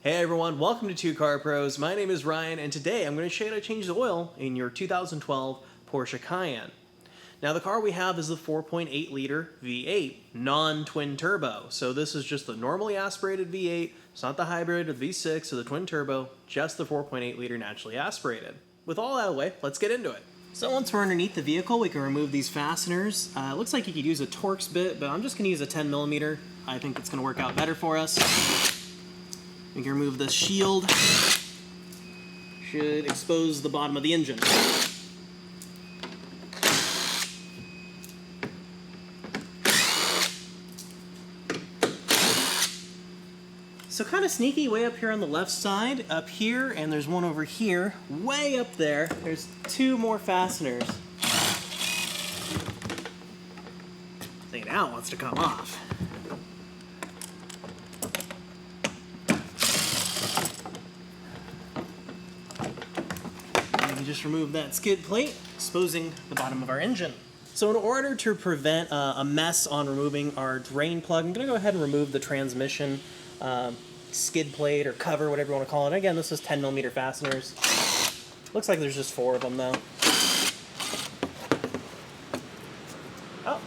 Hey everyone, welcome to Two Car Pros. My name is Ryan, and today I'm going to show you how to change the oil in your 2012 Porsche Cayenne. Now the car we have is the 4.8 liter V8, non-twin turbo. So this is just the normally aspirated V8. It's not the hybrid or the V6 or the twin turbo, just the 4.8 liter naturally aspirated. With all that out of the way, let's get into it. So once we're underneath the vehicle, we can remove these fasteners. It looks like you could use a Torx bit, but I'm just going to use a 10 millimeter. I think it's going to work out better for us. We can remove the shield. Should expose the bottom of the engine. So kind of sneaky, way up here on the left side, up here, and there's one over here, way up there, there's two more fasteners. See, now it wants to come off. Just remove that skid plate, exposing the bottom of our engine. So in order to prevent a mess on removing our drain plug, I'm going to go ahead and remove the transmission skid plate or cover, whatever you want to call it. Again, this is 10 millimeter fasteners. Looks like there's just 4 of them though. Oh.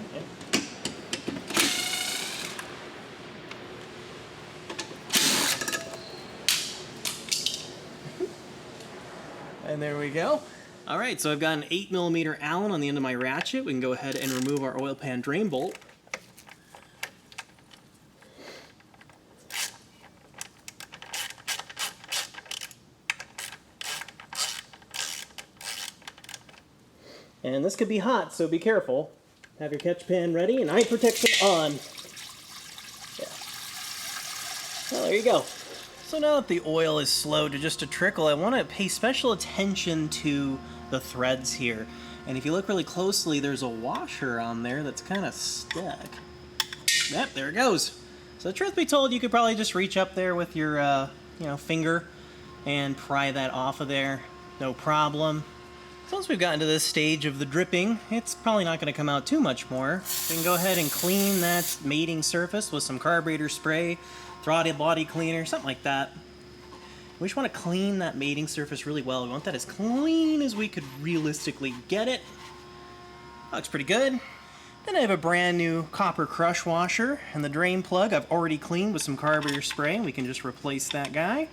Okay. And there we go. All right, so I've got an 8 millimeter Allen on the end of my ratchet. We can go ahead and remove our oil pan drain bolt. And this could be hot, so be careful. Have your catch pan ready and eye protection on. Yeah. Well, there you go. So now that the oil is slowed to just a trickle, I want to pay special attention to the threads here. And if you look really closely, there's a washer on there that's kind of stuck. Yep, there it goes. So truth be told, you could probably just reach up there with your finger and pry that off of there. No problem. So once we've gotten to this stage of the dripping, it's probably not going to come out too much more. We can go ahead and clean that mating surface with some carburetor spray, throttle body cleaner, something like that. We just want to clean that mating surface really well. We want that as clean as we could realistically get it. Looks pretty good. Then I have a brand new copper crush washer, and the drain plug I've already cleaned with some carburetor spray. We can just replace that guy.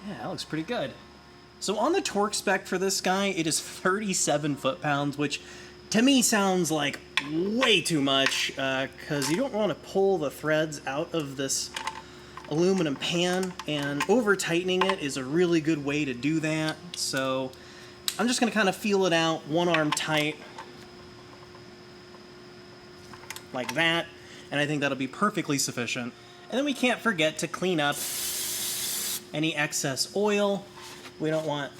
Yeah, that looks pretty good. So on the torque spec for this guy, it is 37 foot-pounds, which to me sounds like way too much, because you don't want to pull the threads out of this aluminum pan, and over-tightening it is a really good way to do that. So I'm just going to kind of feel it out, one arm tight, like that, and I think that'll be perfectly sufficient. And then we can't forget to clean up any excess oil. We don't want,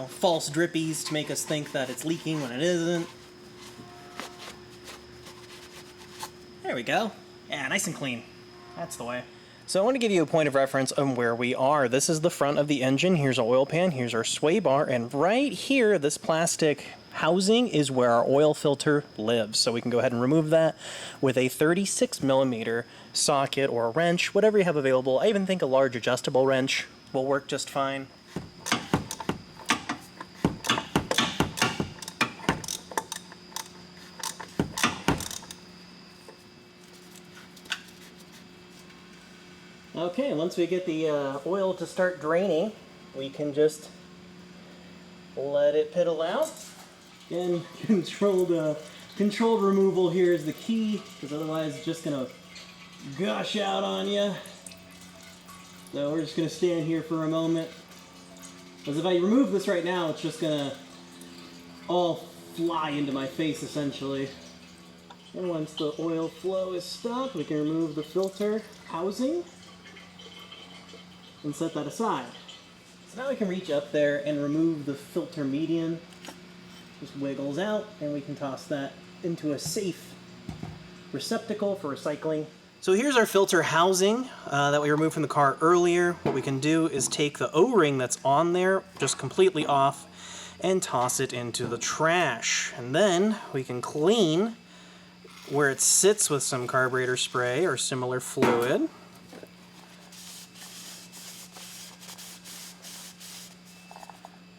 false drippies to make us think that it's leaking when it isn't. There we go. Yeah, nice and clean. That's the way. So I want to give you a point of reference on where we are. This is the front of the engine. Here's our oil pan. Here's our sway bar. And right here, this plastic housing is where our oil filter lives. So we can go ahead and remove that with a 36 millimeter socket or a wrench, whatever you have available. I even think a large adjustable wrench will work just fine. Okay, once we get the oil to start draining, we can just let it piddle out. And controlled removal here is the key, because otherwise it's just going to gush out on you. So we're just going to stand here for a moment. Because if I remove this right now, it's just going to all fly into my face, essentially. And once the oil flow is stopped, we can remove the filter housing and set that aside. So now we can reach up there and remove the filter median. Just wiggles out, and we can toss that into a safe receptacle for recycling. So here's our filter housing that we removed from the car earlier. What we can do is take the O-ring that's on there, just completely off, and toss it into the trash. And then we can clean where it sits with some carburetor spray or similar fluid.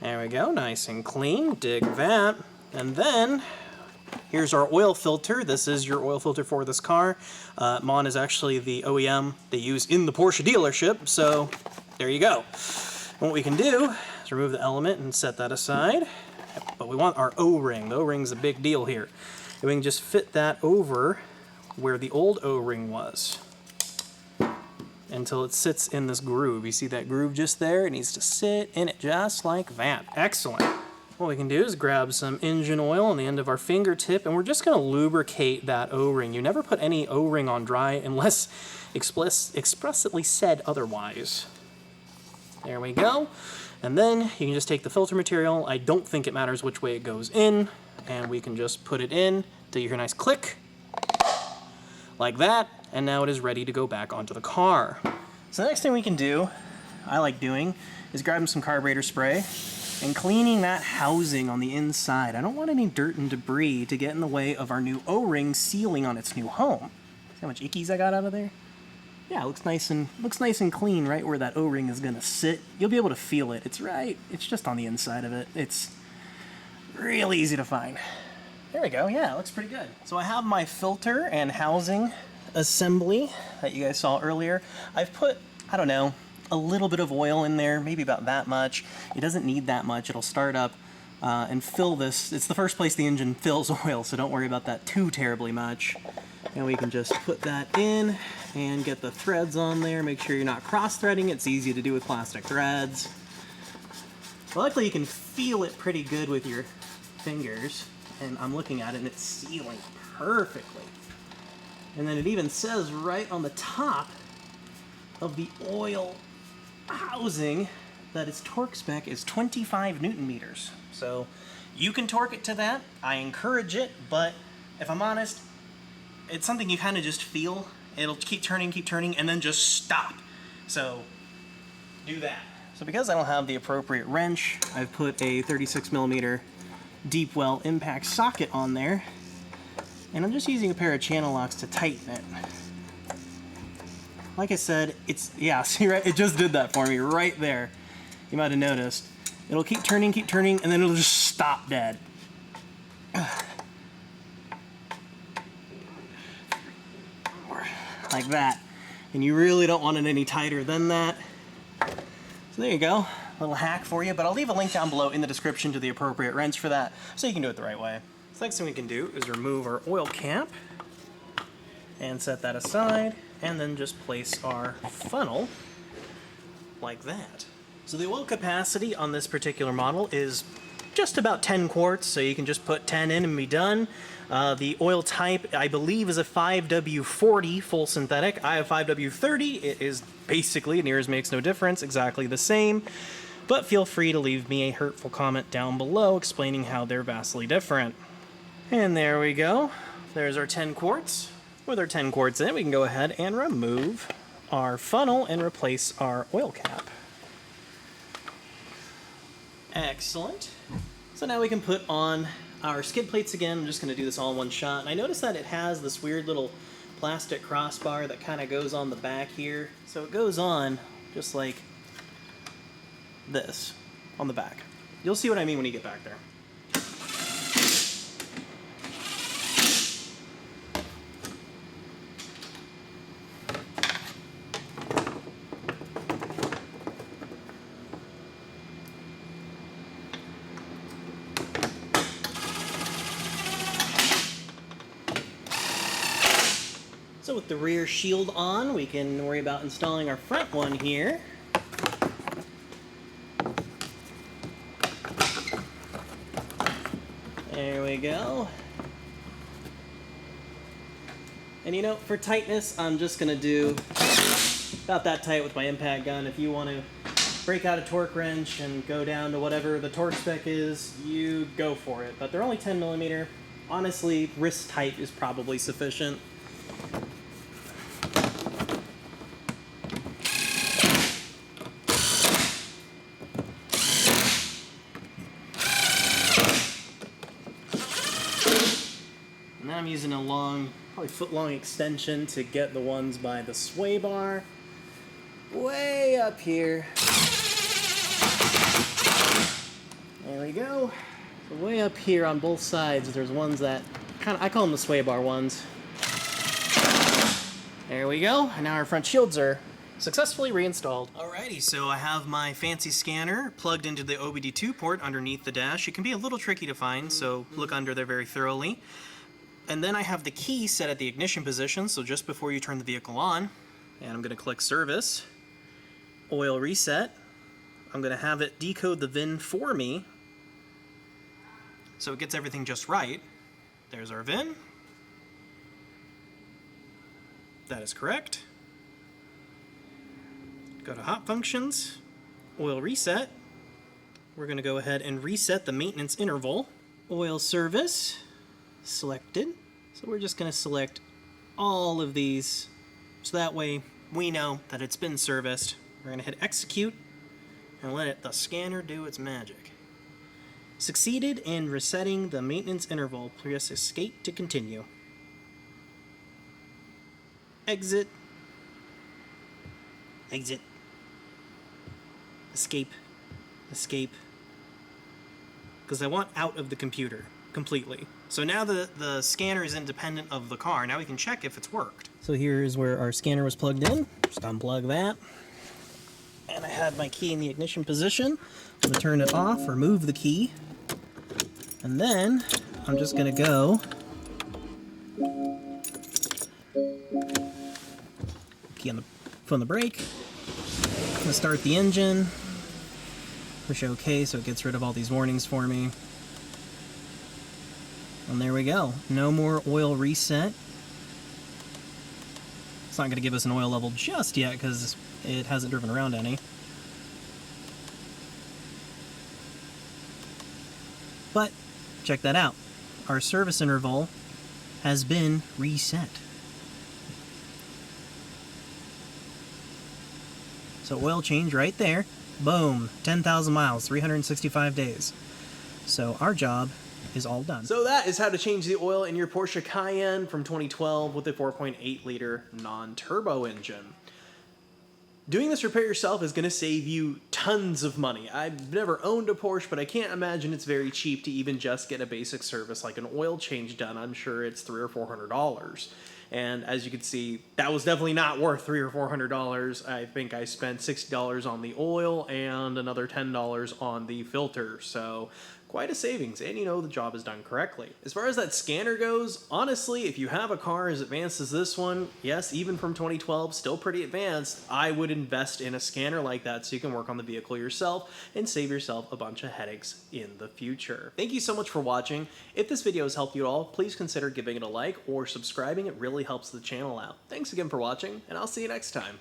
There we go, nice and clean, dig that. And then here's our oil filter. This is your oil filter for this car. MON is actually the OEM they use in the Porsche dealership, so there you go. And what we can do is remove the element and set that aside. But we want our O-ring. The O-ring's a big deal here. And we can just fit that over where the old O-ring was until it sits in this groove. You see that groove just there? It needs to sit in it just like that. Excellent. What we can do is grab some engine oil on the end of our fingertip, and we're just going to lubricate that O-ring. You never put any O-ring on dry unless expressly said otherwise. There we go. And then you can just take the filter material. I don't think it matters which way it goes in, and we can just put it in till you hear a nice click, like that, and now it is ready to go back onto the car. So the next thing we can do, I like doing, is grabbing some carburetor spray and cleaning that housing on the inside. I don't want any dirt and debris to get in the way of our new O-ring sealing on its new home. See how much ickies I got out of there? Yeah, it looks nice and clean right where that O-ring is gonna sit. You'll be able to feel it. It's just on the inside of it. It's really easy to find. There we go, yeah, it looks pretty good. So I have my filter and housing assembly that you guys saw earlier. I've put, I don't know, a little bit of oil in there, maybe about that much. It doesn't need that much. It'll start up and fill this. It's the first place the engine fills oil, so don't worry about that too terribly much. And we can just put that in and get the threads on there. Make sure you're not cross-threading. It's easy to do with plastic threads. Well, luckily you can feel it pretty good with your fingers. And I'm looking at it and it's sealing perfectly. And then it even says right on the top of the oil housing that its torque spec is 25 Newton meters. So you can torque it to that. I encourage it, but if I'm honest, it's something you kind of just feel. It'll keep turning, and then just stop. So do that. So because I don't have the appropriate wrench, I've put a 36 millimeter deep well impact socket on there, and I'm just using a pair of channel locks to tighten it. Like I said, yeah, see, right, it just did that for me right there. You might have noticed. It'll keep turning, and then it'll just stop dead. Like that. And you really don't want it any tighter than that. So there you go. Little hack for you, but I'll leave a link down below in the description to the appropriate wrench for that, so you can do it the right way. So next thing we can do is remove our oil cap and set that aside, and then just place our funnel like that. So the oil capacity on this particular model is just about 10 quarts, so you can just put 10 in and be done. The oil type, I believe, is a 5W40 full synthetic. I have 5W30. It is basically, near as makes no difference, exactly the same. But feel free to leave me a hurtful comment down below explaining how they're vastly different. And there we go. There's our 10 quarts. With our 10 quarts in, we can go ahead and remove our funnel and replace our oil cap. Excellent. So now we can put on our skid plates again. I'm just going to do this all in one shot. And I noticed that it has this weird little plastic crossbar that kind of goes on the back here. So it goes on just like this on the back. You'll see what I mean when you get back there. So with the rear shield on, we can worry about installing our front one here. There we go. And you know, for tightness, I'm just gonna do about that tight with my impact gun. If you want to break out a torque wrench and go down to whatever the torque spec is, you go for it. But they're only 10 millimeter. Honestly, wrist tight is probably sufficient. Now I'm using a long, probably foot-long extension to get the ones by the sway bar way up here. There we go. So way up here on both sides, there's ones that I call them the sway bar ones. There we go. And now our front shields are successfully reinstalled. Alrighty, so I have my fancy scanner plugged into the OBD2 port underneath the dash. It can be a little tricky to find, so look under there very thoroughly. And then I have the key set at the ignition position, so just before you turn the vehicle on. And I'm going to click Service, Oil Reset. I'm going to have it decode the VIN for me, so it gets everything just right. There's our VIN. That is correct. Go to Hot Functions, Oil Reset. We're going to go ahead and reset the maintenance interval. Oil Service, selected. So we're just going to select all of these, so that way we know that it's been serviced. We're going to hit Execute and let the scanner do its magic. Succeeded in resetting the maintenance interval. Press Escape to continue. Exit. Exit. Escape. Escape. Because I want out of the computer completely. So now the scanner is independent of the car. Now we can check if it's worked. So here's where our scanner was plugged in. Just unplug that. And I had my key in the ignition position. I'm going to turn it off, remove the key. And then I'm just going to go key on the foot on the brake. I'm going to start the engine. Push OK so it gets rid of all these warnings for me. And there we go. No more oil reset. It's not going to give us an oil level just yet because it hasn't driven around any. But check that out. Our service interval has been reset. So oil change right there. Boom. 10,000 miles, 365 days. So our job is all done. So that is how to change the oil in your Porsche Cayenne from 2012 with a 4.8 liter non-turbo engine. Doing this repair yourself is going to save you tons of money. I've never owned a Porsche, but I can't imagine it's very cheap to even just get a basic service like an oil change done. I'm sure it's $300 or $400. And as you can see, that was definitely not worth $300 or $400. I think I spent $60 on the oil and another $10 on the filter. So quite a savings, and you know the job is done correctly. As far as that scanner goes, honestly, if you have a car as advanced as this one, yes, even from 2012, still pretty advanced, I would invest in a scanner like that so you can work on the vehicle yourself and save yourself a bunch of headaches in the future. Thank you so much for watching. If this video has helped you at all, please consider giving it a like or subscribing. It really helps the channel out. Thanks again for watching, and I'll see you next time.